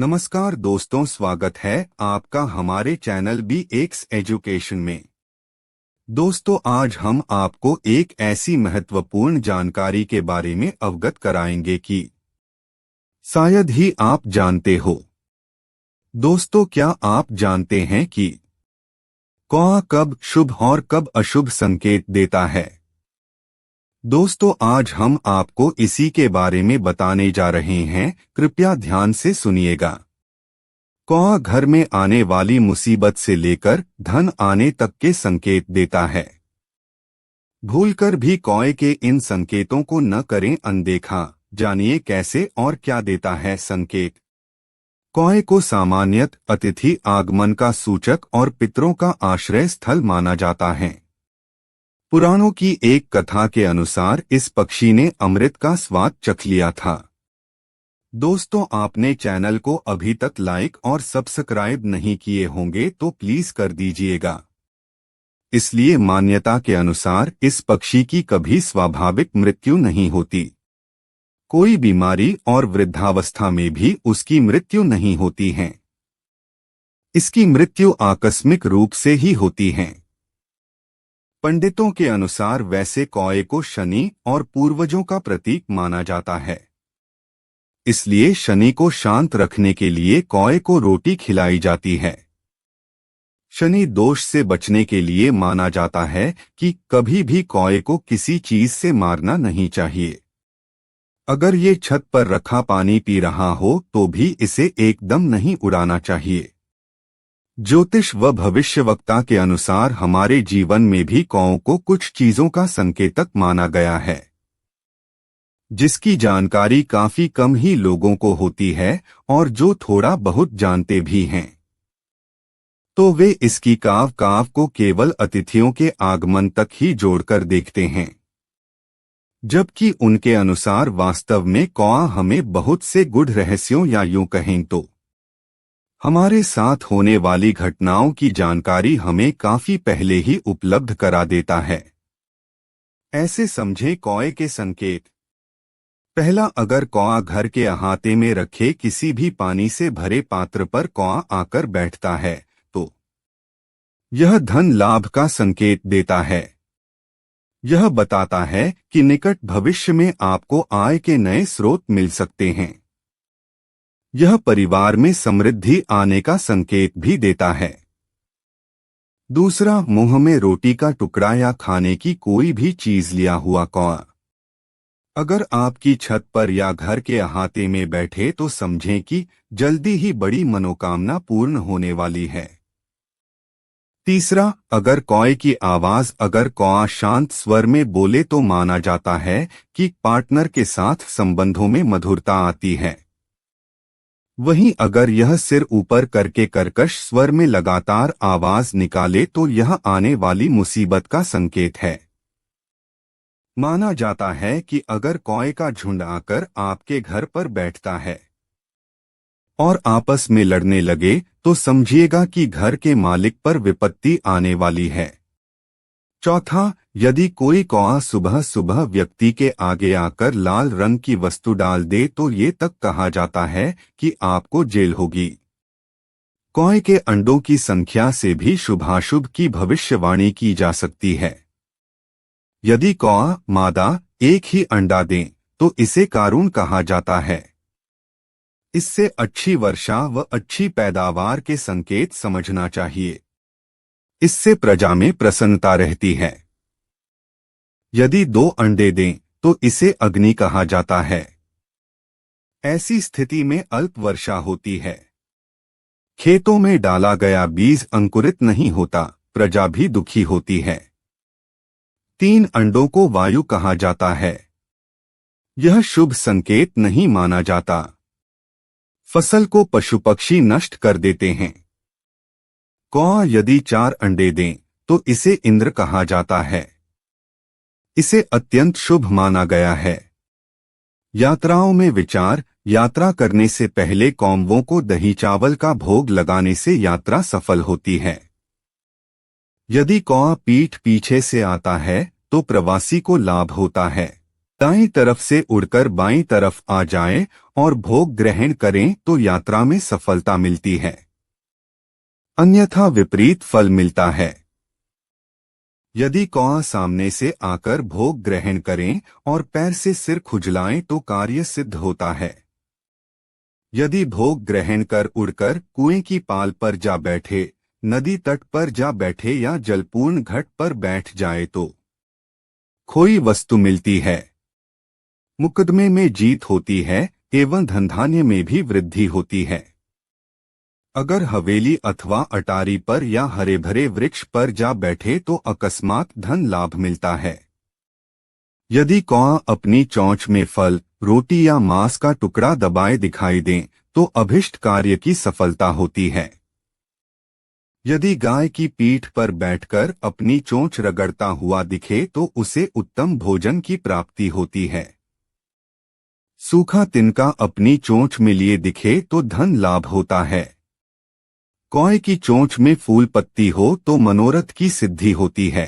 नमस्कार दोस्तों, स्वागत है आपका हमारे चैनल BX एजुकेशन में। दोस्तों, आज हम आपको एक ऐसी महत्वपूर्ण जानकारी के बारे में अवगत कराएंगे कि शायद ही आप जानते हो। दोस्तों, क्या आप जानते हैं कि कौआ कब शुभ और कब अशुभ संकेत देता है? दोस्तों, आज हम आपको इसी के बारे में बताने जा रहे हैं। कृपया ध्यान से सुनिएगा। कौआ घर में आने वाली मुसीबत से लेकर धन आने तक के संकेत देता है। भूलकर भी कौए के इन संकेतों को न करें अनदेखा। जानिए कैसे और क्या देता है संकेत। कौए को सामान्यतः अतिथि आगमन का सूचक और पितरों का आश्रय स्थल माना जाता है। पुराणों की एक कथा के अनुसार इस पक्षी ने अमृत का स्वाद चख लिया था। दोस्तों, आपने चैनल को अभी तक लाइक और सब्सक्राइब नहीं किए होंगे तो प्लीज कर दीजिएगा। इसलिए मान्यता के अनुसार इस पक्षी की कभी स्वाभाविक मृत्यु नहीं होती। कोई बीमारी और वृद्धावस्था में भी उसकी मृत्यु नहीं होती है। इसकी मृत्यु आकस्मिक रूप से ही होती है। पंडितों के अनुसार वैसे कौए को शनि और पूर्वजों का प्रतीक माना जाता है। इसलिए शनि को शांत रखने के लिए कौए को रोटी खिलाई जाती है। शनि दोष से बचने के लिए माना जाता है कि कभी भी कौए को किसी चीज से मारना नहीं चाहिए। अगर ये छत पर रखा पानी पी रहा हो तो भी इसे एकदम नहीं उड़ाना चाहिए। ज्योतिष व भविष्यवक्ता के अनुसार हमारे जीवन में भी कौओं को कुछ चीजों का संकेतक माना गया है, जिसकी जानकारी काफी कम ही लोगों को होती है और जो थोड़ा बहुत जानते भी हैं तो वे इसकी काव काव को केवल अतिथियों के आगमन तक ही जोड़कर देखते हैं, जबकि उनके अनुसार वास्तव में कौआ हमें बहुत से गूढ़ रहस्यों या यूं कहें तो हमारे साथ होने वाली घटनाओं की जानकारी हमें काफी पहले ही उपलब्ध करा देता है। ऐसे समझें कौए के संकेत। पहला, अगर कौआ घर के अहाते में रखे किसी भी पानी से भरे पात्र पर कौआ आकर बैठता है तो यह धन लाभ का संकेत देता है। यह बताता है कि निकट भविष्य में आपको आय के नए स्रोत मिल सकते हैं। यह परिवार में समृद्धि आने का संकेत भी देता है। दूसरा, मुंह में रोटी का टुकड़ा या खाने की कोई भी चीज लिया हुआ कौआ अगर आपकी छत पर या घर के अहाते में बैठे तो समझें कि जल्दी ही बड़ी मनोकामना पूर्ण होने वाली है। तीसरा, अगर कौए की आवाज अगर कौआ शांत स्वर में बोले तो माना जाता है कि पार्टनर के साथ संबंधों में मधुरता आती है। वहीं अगर यह सिर ऊपर करके कर्कश स्वर में लगातार आवाज निकाले तो यह आने वाली मुसीबत का संकेत है। माना जाता है कि अगर कौए का झुंड आकर आपके घर पर बैठता है और आपस में लड़ने लगे तो समझिएगा कि घर के मालिक पर विपत्ति आने वाली है। चौथा, यदि कोई कौआ सुबह सुबह व्यक्ति के आगे आकर लाल रंग की वस्तु डाल दे तो ये तक कहा जाता है कि आपको जेल होगी। कौए के अंडों की संख्या से भी शुभाशुभ की भविष्यवाणी की जा सकती है। यदि कौआ मादा एक ही अंडा दें तो इसे कारुण कहा जाता है। इससे अच्छी वर्षा व अच्छी पैदावार के संकेत समझना चाहिए। इससे प्रजा में प्रसन्नता रहती है। यदि 2 अंडे दें तो इसे अग्नि कहा जाता है। ऐसी स्थिति में अल्प वर्षा होती है। खेतों में डाला गया बीज अंकुरित नहीं होता, प्रजा भी दुखी होती है। 3 अंडों को वायु कहा जाता है। यह शुभ संकेत नहीं माना जाता। फसल को पशु पक्षी नष्ट कर देते हैं। कौआ यदि 4 अंडे दें तो इसे इंद्र कहा जाता है। इसे अत्यंत शुभ माना गया है। यात्राओं में विचार, यात्रा करने से पहले कौवों को दही चावल का भोग लगाने से यात्रा सफल होती है। यदि कौआ पीठ पीछे से आता है तो प्रवासी को लाभ होता है। दाईं तरफ से उड़कर बाईं तरफ आ जाए और भोग ग्रहण करें तो यात्रा में सफलता मिलती है, अन्यथा विपरीत फल मिलता है। यदि कौआ सामने से आकर भोग ग्रहण करें और पैर से सिर खुजलाएं तो कार्य सिद्ध होता है। यदि भोग ग्रहण कर उड़कर कुएं की पाल पर जा बैठे, नदी तट पर जा बैठे या जलपूर्ण घट पर बैठ जाए तो खोई वस्तु मिलती है, मुकदमे में जीत होती है एवं धनधान्य में भी वृद्धि होती है। अगर हवेली अथवा अटारी पर या हरे भरे वृक्ष पर जा बैठे तो अकस्मात धन लाभ मिलता है। यदि कौआ अपनी चोंच में फल, रोटी या मांस का टुकड़ा दबाए दिखाई दें तो अभिष्ट कार्य की सफलता होती है। यदि गाय की पीठ पर बैठकर अपनी चोंच रगड़ता हुआ दिखे तो उसे उत्तम भोजन की प्राप्ति होती है। सूखा तिनका अपनी चोंच में लिए दिखे तो धन लाभ होता है। कौए की चोंच में फूल पत्ती हो तो मनोरथ की सिद्धि होती है।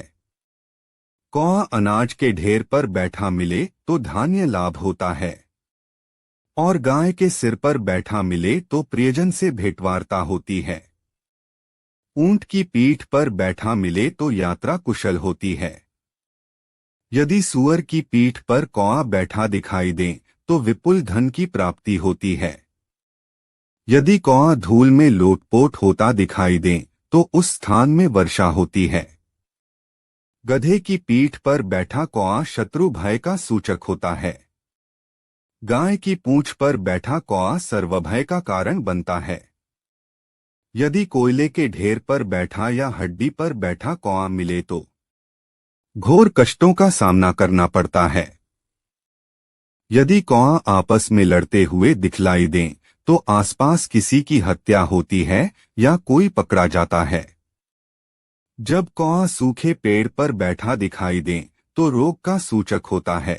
कौआ अनाज के ढेर पर बैठा मिले तो धान्य लाभ होता है, और गाय के सिर पर बैठा मिले तो प्रियजन से भेंटवार्ता होती है। ऊंट की पीठ पर बैठा मिले तो यात्रा कुशल होती है। यदि सूअर की पीठ पर कौआ बैठा दिखाई दे तो विपुल धन की प्राप्ति होती है। यदि कौआ धूल में लोटपोट होता दिखाई दे तो उस स्थान में वर्षा होती है। गधे की पीठ पर बैठा कौआ शत्रु भय का सूचक होता है। गाय की पूंछ पर बैठा कौआ सर्वभय का कारण बनता है। यदि कोयले के ढेर पर बैठा या हड्डी पर बैठा कौआ मिले तो घोर कष्टों का सामना करना पड़ता है। यदि कौआ आपस में लड़ते हुए दिखलाई दें तो आसपास किसी की हत्या होती है या कोई पकड़ा जाता है। जब कौआ सूखे पेड़ पर बैठा दिखाई दे तो रोग का सूचक होता है।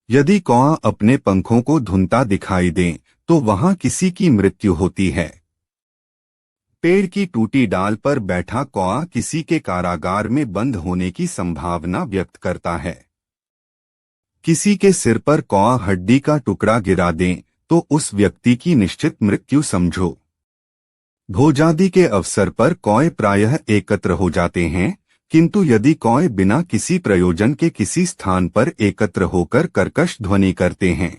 यदि कौआ अपने पंखों को धुनता दिखाई दे तो वहां किसी की मृत्यु होती है। पेड़ की टूटी डाल पर बैठा कौआ किसी के कारागार में बंद होने की संभावना व्यक्त करता है। किसी के सिर पर कौआ हड्डी का टुकड़ा गिरा दे तो उस व्यक्ति की निश्चित मृत्यु समझो। भोजादि के अवसर पर कौए प्रायः एकत्र हो जाते हैं, किंतु यदि कौए बिना किसी प्रयोजन के किसी स्थान पर एकत्र होकर कर्कश ध्वनि करते हैं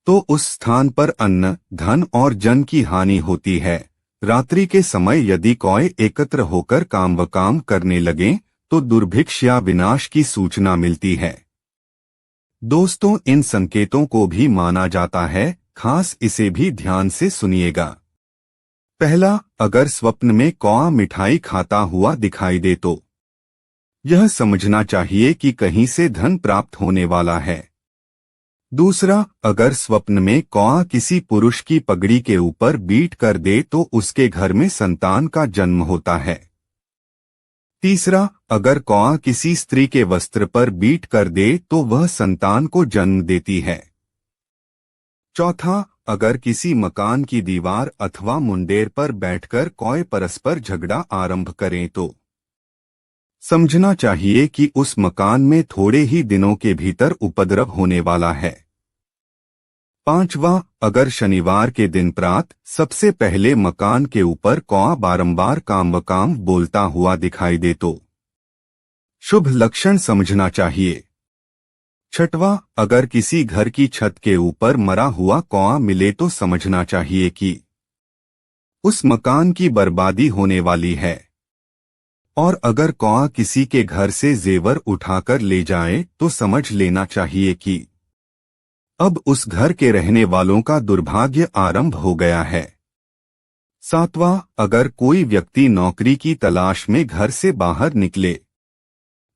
तो उस स्थान पर अन्न, धन और जन की हानि होती है। रात्रि के समय यदि कौए एकत्र होकर काम करने लगें तो दुर्भिक्ष या विनाश की सूचना मिलती है। दोस्तों, इन संकेतों को भी माना जाता है, खास इसे भी ध्यान से सुनिएगा। पहला, अगर स्वप्न में कौआ मिठाई खाता हुआ दिखाई दे तो यह समझना चाहिए कि कहीं से धन प्राप्त होने वाला है। दूसरा, अगर स्वप्न में कौआ किसी पुरुष की पगड़ी के ऊपर बीट कर दे तो उसके घर में संतान का जन्म होता है। तीसरा, अगर कौआ किसी स्त्री के वस्त्र पर बीट कर दे तो वह संतान को जन्म देती है। चौथा, अगर किसी मकान की दीवार अथवा मुंडेर पर बैठकर कौए परस्पर झगड़ा आरंभ करें तो समझना चाहिए कि उस मकान में थोड़े ही दिनों के भीतर उपद्रव होने वाला है। पांचवा, अगर शनिवार के दिन प्रातः सबसे पहले मकान के ऊपर कौआ बारंबार काम बोलता हुआ दिखाई दे तो शुभ लक्षण समझना चाहिए। छठवां, अगर किसी घर की छत के ऊपर मरा हुआ कौआ मिले तो समझना चाहिए कि उस मकान की बर्बादी होने वाली है। और अगर कौआ किसी के घर से जेवर उठाकर ले जाए तो समझ लेना चाहिए कि अब उस घर के रहने वालों का दुर्भाग्य आरंभ हो गया है। सातवां, अगर कोई व्यक्ति नौकरी की तलाश में घर से बाहर निकले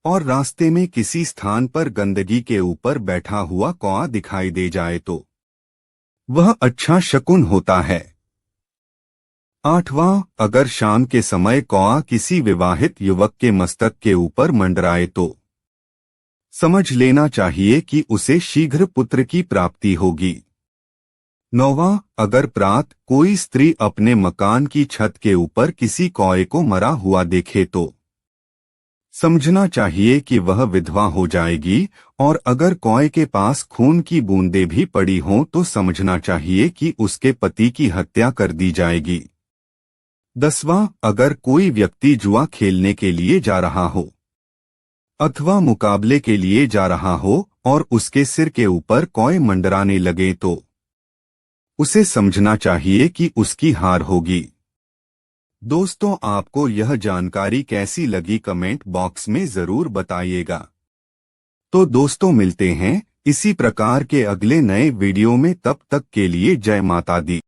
और रास्ते में किसी स्थान पर गंदगी के ऊपर बैठा हुआ कौआ दिखाई दे जाए तो वह अच्छा शकुन होता है। आठवां, अगर शाम के समय कौआ किसी विवाहित युवक के मस्तक के ऊपर मंडराए तो समझ लेना चाहिए कि उसे शीघ्र पुत्र की प्राप्ति होगी। नौवां, अगर प्रातः कोई स्त्री अपने मकान की छत के ऊपर किसी कौए को मरा हुआ देखे तो समझना चाहिए कि वह विधवा हो जाएगी, और अगर कौए के पास खून की बूंदें भी पड़ी हों तो समझना चाहिए कि उसके पति की हत्या कर दी जाएगी। 10वां, अगर कोई व्यक्ति जुआ खेलने के लिए जा रहा हो अथवा मुकाबले के लिए जा रहा हो और उसके सिर के ऊपर कौए मंडराने लगे तो उसे समझना चाहिए कि उसकी हार होगी। दोस्तों, आपको यह जानकारी कैसी लगी कमेंट बॉक्स में जरूर बताइएगा। तो दोस्तों, मिलते हैं इसी प्रकार के अगले नए वीडियो में, तब तक के लिए जय माता दी।